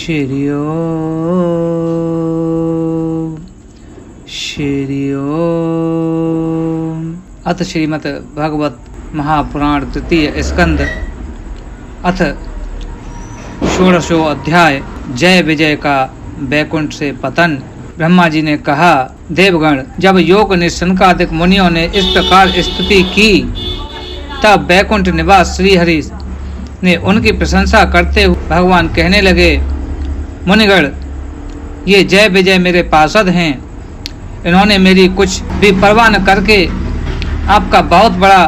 श्री ओम श्री ओम। अथ श्रीमद् भागवत महापुराण तृतीय स्कंद अथ षोडशो अध्याय जय विजय का बैकुंठ से पतन। ब्रह्मा जी ने कहा, देवगण, जब योग निशंकादिक मुनियों ने इस प्रकार स्तुति की तब बैकुंठ निवास श्रीहरि ने उनकी प्रशंसा करते हुए भगवान कहने लगे, मुनिगण, ये जय विजय मेरे पार्षद हैं। इन्होंने मेरी कुछ भी परवाह न करके आपका बहुत बड़ा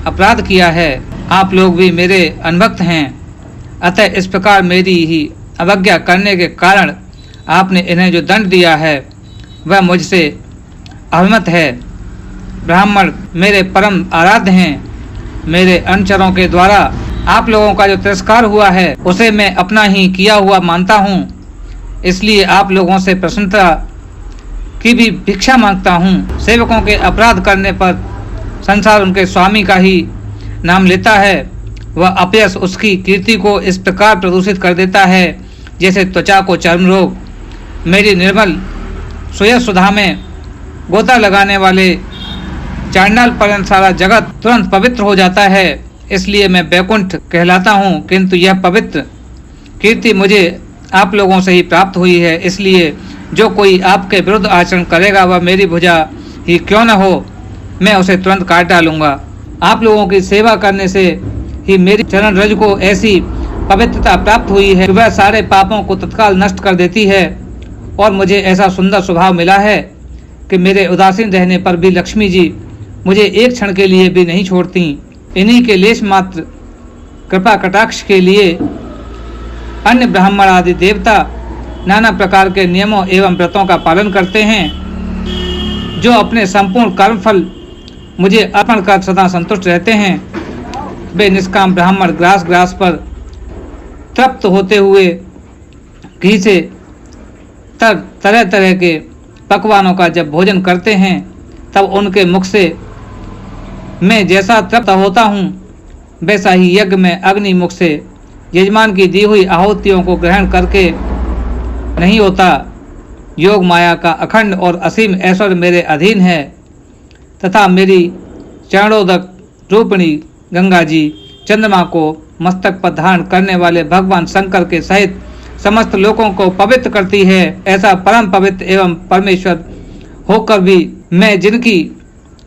अपराध किया है। आप लोग भी मेरे अनभक्त हैं, अतः इस प्रकार मेरी ही अवज्ञा करने के कारण आपने इन्हें जो दंड दिया है वह मुझसे अभिमत है। ब्राह्मण मेरे परम आराध्य हैं। मेरे अनुचरों के द्वारा आप लोगों का जो तिरस्कार हुआ है उसे मैं अपना ही किया हुआ मानता हूँ, इसलिए आप लोगों से प्रसन्नता की भी भिक्षा मांगता हूँ। सेवकों के अपराध करने पर संसार उनके स्वामी का ही नाम लेता है। वह अपयश उसकी कीर्ति को इस प्रकार प्रदूषित कर देता है जैसे त्वचा को चर्म रोग। मेरी निर्मल सुधा में गोता लगाने वाले चांडाल पर्यंत सारा जगत तुरंत पवित्र हो जाता है, इसलिए मैं बैकुंठ कहलाता हूँ। किंतु यह पवित्र कीर्ति मुझे आप लोगों से ही प्राप्त हुई है, इसलिए जो कोई आपके विरुद्ध आचरण करेगा वह मेरी भुजा ही क्यों न हो, मैं उसे तुरंत काट डालूंगा। आप लोगों की सेवा करने से ही मेरी चरण रज को ऐसी पवित्रता प्राप्त हुई है कि वह सारे पापों को तत्काल नष्ट कर देती है, और मुझे ऐसा सुंदर स्वभाव मिला है कि मेरे उदासीन रहने पर भी लक्ष्मी जी मुझे एक क्षण के लिए भी नहीं छोड़ती। इन्हीं के लेश मात्र कृपा कटाक्ष के लिए अन्य ब्राह्मण आदि देवता नाना प्रकार के नियमों एवं व्रतों का पालन करते हैं, जो अपने संपूर्ण कर्मफल मुझे अर्पण कर सदा संतुष्ट रहते हैं। वे निष्काम ब्राह्मण ग्रास पर तृप्त होते हुए घी से तरह तरह के पकवानों का जब भोजन करते हैं तब उनके मुख से मैं जैसा तृप्त होता हूँ वैसा ही यज्ञ में अग्नि मुख से यजमान की दी हुई आहुतियों को ग्रहण करके नहीं होता। योग माया का अखंड और असीम ऐश्वर्य मेरे अधीन है तथा मेरी चरणोदक रूपिणी गंगा जी चंद्रमा को मस्तक पर धारण करने वाले भगवान शंकर के सहित समस्त लोगों को पवित्र करती है। ऐसा परम पवित्र एवं परमेश्वर होकर भी मैं जिनकी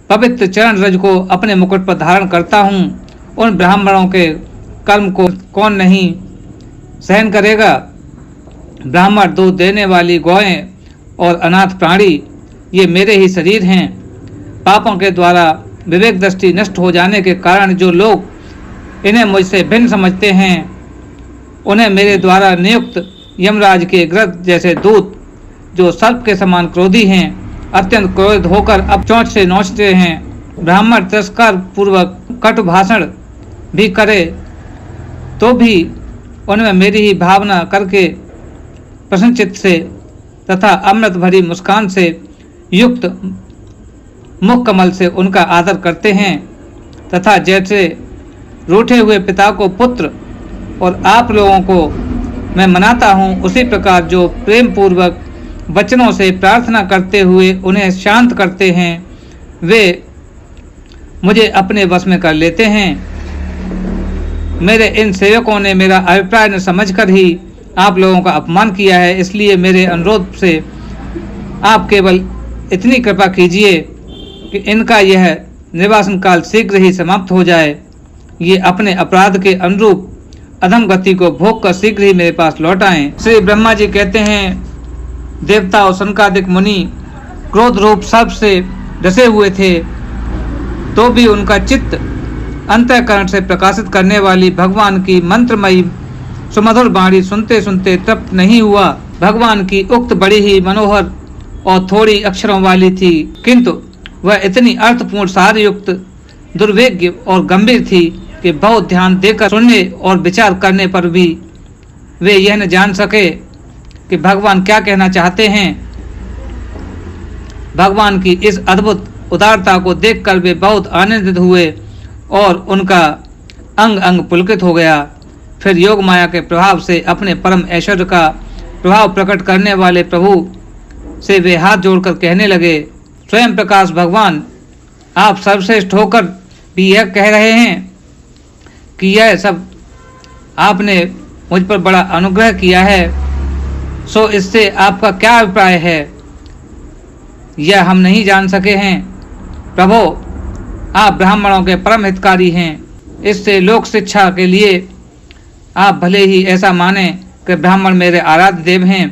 पवित्र चरण रज को अपने मुकुट पर धारण करता हूँ, उन ब्राह्मणों के कर्म को कौन नहीं सहन करेगा। ब्राह्मण दूध देने वाली गौएं और अनाथ प्राणी ये मेरे ही शरीर हैं। पापों के द्वारा विवेक दृष्टि नष्ट हो जाने के कारण जो लोग इन्हें मुझसे भिन्न समझते हैं, उन्हें मेरे द्वारा नियुक्त यमराज के गृह जैसे दूत जो सर्प के समान क्रोधी हैं, अत्यंत क्रोधित होकर अब चोंच से नोचते हैं। ब्राह्मण तिरस्कार पूर्वक कटु भाषण भी करे तो भी उनमें मेरी ही भावना करके प्रसन्नचित्त से तथा अमृत भरी मुस्कान से युक्त मुख कमल से उनका आदर करते हैं, तथा जैसे रूठे हुए पिता को पुत्र और आप लोगों को मैं मनाता हूँ, उसी प्रकार जो प्रेम पूर्वक वचनों से प्रार्थना करते हुए उन्हें शांत करते हैं, वे मुझे अपने वश में कर लेते हैं। मेरे इन सेवकों ने मेरा अभिप्राय न समझकर ही आप लोगों का अपमान किया है, इसलिए मेरे अनुरोध से आप केवल इतनी कृपा कीजिए कि इनका यह निर्वासन काल शीघ्र ही समाप्त हो जाए। ये अपने अपराध के अनुरूप अधम गति को भोग कर शीघ्र ही मेरे पास लौट आएं। श्री ब्रह्मा जी कहते हैं, देवता और शनकादिक मुनि क्रोध रूप सर्प से डसे हुए थे, तो भी उनका चित्त अंतःकरण से प्रकाशित करने वाली भगवान की मंत्रमयी सुमधुर वाणी सुनते सुनते तृप्त नहीं हुआ। भगवान की उक्त बड़ी ही मनोहर और थोड़ी अक्षरों वाली थी, किंतु वह इतनी अर्थपूर्ण सारयुक्त दुर्वेग्य और गंभीर थी कि बहुत ध्यान देकर सुनने और विचार करने पर भी वे यह न जान सके कि भगवान क्या कहना चाहते हैं। भगवान की इस अद्भुत उदारता को देखकर वे बहुत आनंदित हुए और उनका अंग अंग पुलकित हो गया। फिर योग माया के प्रभाव से अपने परम ऐश्वर्य का प्रभाव प्रकट करने वाले प्रभु से वे हाथ जोड़कर कहने लगे, स्वयं प्रकाश भगवान, आप सर्वश्रेष्ठ होकर भी यह कह रहे हैं कि यह सब आपने मुझ पर बड़ा अनुग्रह किया है, सो इससे आपका क्या अभिप्राय है, यह हम नहीं जान सके हैं। प्रभो, आप ब्राह्मणों के परम हितकारी हैं, इससे लोक शिक्षा के लिए आप भले ही ऐसा माने कि ब्राह्मण मेरे आराध्य देव हैं।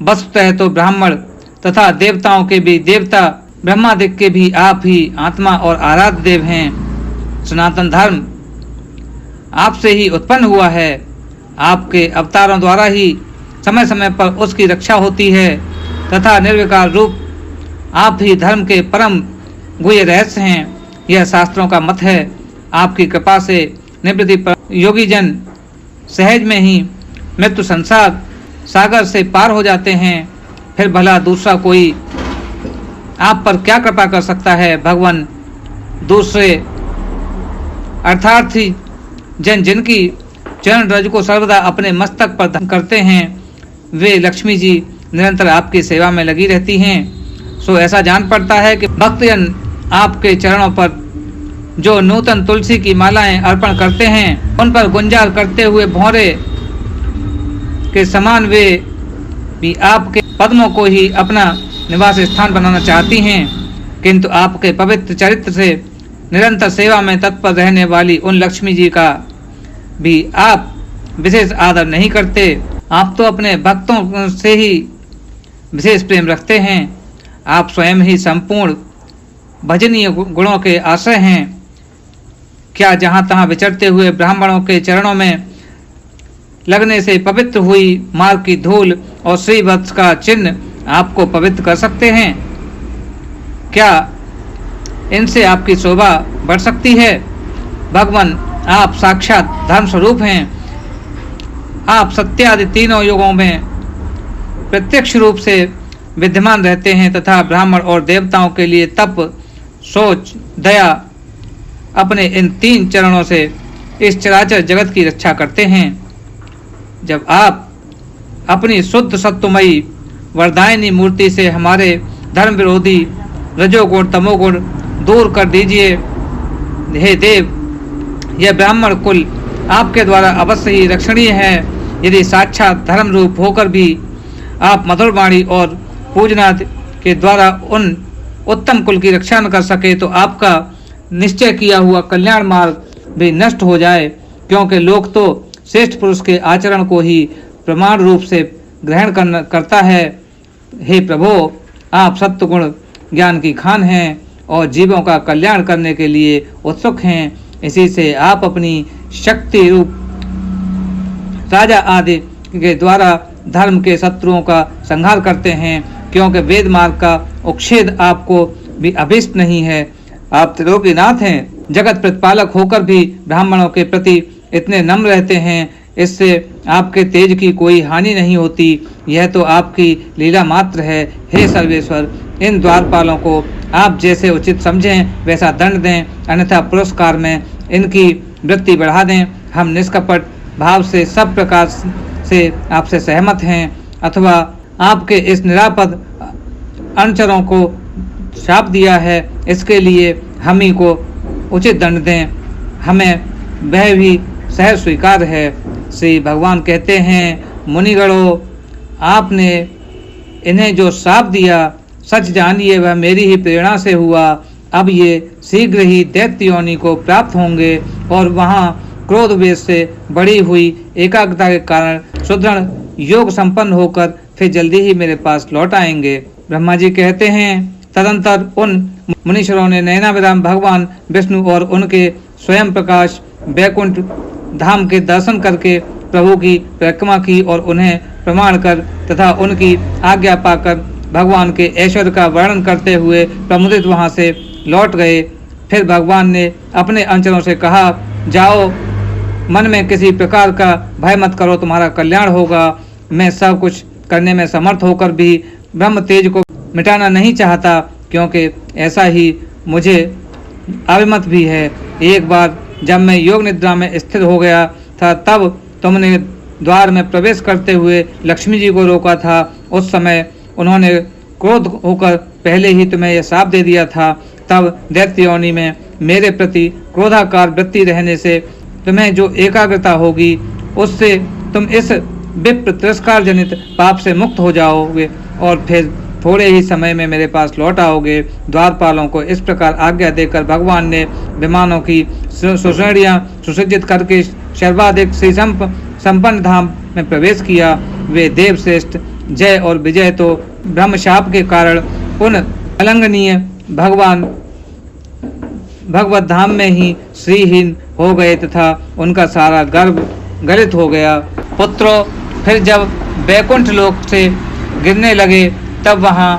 वस्तुतः तो ब्राह्मण तथा देवताओं के भी देवता ब्रह्मादिक के भी आप ही आत्मा और आराध्य देव हैं। सनातन धर्म आपसे ही उत्पन्न हुआ है, आपके अवतारों द्वारा ही समय समय पर उसकी रक्षा होती है तथा निर्विकार रूप आप ही धर्म के परम गुह्य रहस्य हैं। यह शास्त्रों का मत है। आपकी कृपा से निवृत्ति पर योगी जन सहज में ही मृत्यु संसार सागर से पार हो जाते हैं। फिर भला दूसरा कोई आप पर क्या कृपा कर सकता है। भगवान, दूसरे अर्थार्थी जन जिनकी चरण रज को सर्वदा अपने मस्तक पर धारण करते हैं, वे लक्ष्मी जी निरंतर आपकी सेवा में लगी रहती हैं। सो ऐसा जान पड़ता है कि भक्तजन आपके चरणों पर जो नूतन तुलसी की मालाएं अर्पण करते हैं, उन पर गुंजार करते हुए भौरे के समान वे भी आपके पद्मों को ही अपना निवास स्थान बनाना चाहती हैं, किंतु आपके पवित्र चरित्र से निरंतर सेवा में तत्पर रहने वाली उन लक्ष्मी जी का भी आप विशेष आदर नहीं करते। आप तो अपने भक्तों से ही विशेष प्रेम रखते हैं। आप स्वयं ही संपूर्ण भजनीय गुणों के आश्रय हैं। क्या जहाँ तहाँ विचरते हुए ब्राह्मणों के चरणों में लगने से पवित्र हुई मार्ग की धूल और श्रीवत्स का चिन्ह आपको पवित्र कर सकते हैं? क्या इनसे आपकी शोभा बढ़ सकती है? भगवान, आप साक्षात धर्म स्वरूप हैं। आप सत्य आदि तीनों युगों में प्रत्यक्ष रूप से विद्यमान रहते हैं तथा ब्राह्मण और देवताओं के लिए तप, सोच, दया अपने इन तीन चरणों से इस चराचर जगत की रक्षा करते हैं। जब आप अपनी शुद्ध सत्वमयी वरदायिनी मूर्ति से हमारे धर्म विरोधी रजोगुण तमोगुण दूर कर दीजिए। हे देव, यह ब्राह्मण कुल आपके द्वारा अवश्य ही रक्षणीय है। यदि साक्षात धर्म रूप होकर भी आप मधुर वाणी और पूजनाद के द्वारा उन उत्तम कुल की रक्षा न कर सके, तो आपका निश्चय किया हुआ कल्याण मार्ग भी नष्ट हो जाए, क्योंकि लोग तो श्रेष्ठ पुरुष के आचरण को ही प्रमाण रूप से ग्रहण करता है। हे प्रभो, आप सत्य गुण ज्ञान की खान हैं और जीवों का कल्याण करने के लिए उत्सुक हैं। इसी से आप अपनी शक्ति रूप राजा आदि के द्वारा धर्म के शत्रुओं का संहार करते हैं, क्योंकि वेद मार्ग का उच्छेद आपको भी अभिष्ट नहीं है। आप त्रिलोकीनाथ हैं, जगत प्रतिपालक होकर भी ब्राह्मणों के प्रति इतने नम्र रहते हैं, इससे आपके तेज की कोई हानि नहीं होती। यह तो आपकी लीला मात्र है। हे सर्वेश्वर, इन द्वारपालों को आप जैसे उचित समझें वैसा दंड दें, अन्यथा पुरस्कार में इनकी वृत्ति बढ़ा दें। हम निष्कपट भाव से सब प्रकार से आपसे सहमत हैं, अथवा आपके इस निरापद अनुचरों को शाप दिया है, इसके लिए हम ही को उचित दंड दें। हमें वह भी सहज स्वीकार है। श्री भगवान कहते हैं, मुनिगणों, आपने इन्हें जो शाप दिया, सच जानिए वह मेरी ही प्रेरणा से हुआ। अब ये शीघ्र ही दैत्य योनि को प्राप्त होंगे और वहाँ क्रोध वेश से बढ़ी हुई एकाग्रता के कारण सुदृढ़ योग संपन्न होकर फिर जल्दी ही मेरे पास लौट आएंगे। ब्रह्मा जी कहते हैं, तदंतर उन मुनीश्वरों ने नयनाभिराम भगवान विष्णु और उनके स्वयं प्रकाश वैकुंठ धाम के दर्शन करके प्रभु की परिक्रमा की और उन्हें प्रमाण कर तथा उनकी आज्ञा पाकर भगवान के ऐश्वर्य का वर्णन करते हुए प्रमुदित वहां से लौट गए। फिर भगवान ने अपने अनुचरों से कहा, जाओ, मन में किसी प्रकार का भय मत करो, तुम्हारा कल्याण होगा। मैं सब कुछ करने में समर्थ होकर भी ब्रह्म तेज को मिटाना नहीं चाहता, क्योंकि ऐसा ही मुझे अभिमत भी है। एक बार जब मैं योग निद्रा में स्थिर हो गया था, तब तुमने द्वार में प्रवेश करते हुए लक्ष्मी जी को रोका था, उस समय उन्होंने क्रोध होकर पहले ही तुम्हें यह शाप दे दिया था। तब दैत्य योनि में मेरे प्रति क्रोधाकार वृत्ति रहने से तुम्हें जो एकाग्रता होगी उससे तुम इस विप्र तिरस्कार जनित पाप से मुक्त हो जाओगे और फिर थोड़े ही समय में मेरे पास लौट आओगे। द्वारपालों को इस प्रकार आज्ञा देकर भगवान ने विमानों की सुश्रेणियां सुसज्जित करके सर्वाधिक श्री संपन्न धाम में प्रवेश किया। वे देव श्रेष्ठ जय और विजय तो ब्रह्मशाप के कारण उन अलंघनीय भगवत धाम में ही श्रीहीन हो गए तथा उनका सारा गर्व गलित हो गया। पुत्रों, फिर जब बैकुंठ लोक से गिरने लगे तब वहाँ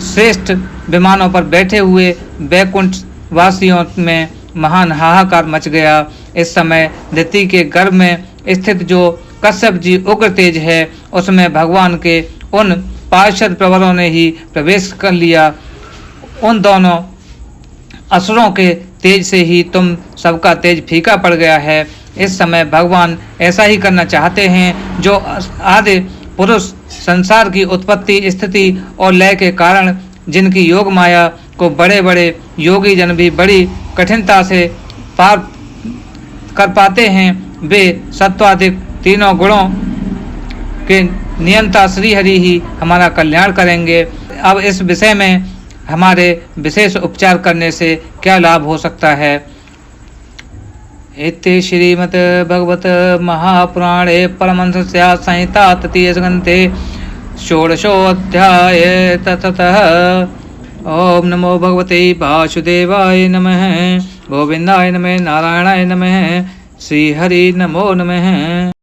श्रेष्ठ विमानों पर बैठे हुए बैकुंठ वासियों में महान हाहाकार मच गया। इस समय दिति के गर्भ में स्थित जो कश्यप जी उग्र तेज है उसमें भगवान के उन पार्षद प्रवरों ने ही प्रवेश कर लिया। उन दोनों असुरों के तेज से ही तुम सबका तेज फीका पड़ गया है। इस समय भगवान ऐसा ही करना चाहते हैं जो आदि पुरुष संसार की उत्पत्ति, स्थिति और लय के कारण जिनकी योग माया को बड़े बड़े योगी जन भी बड़ी कठिनता से पार कर पाते हैं। वे सत्वाधिक तीनों गुणों के नियंता श्री हरि ही हमारा कल्याण करेंगे। अब इस विषय में हमारे विशेष उपचार करने से क्या लाभ हो सकता है। इति श्रीमद् भगवत महापुराणे परमहंस संहिता तृतीय ग्रंथे षोडशोऽध्याय ततः। ओम नमो भगवते वासुदेवाय नमः, गोविंदाय नमः, नारायणाय नमः, श्री हरि नमो नमः।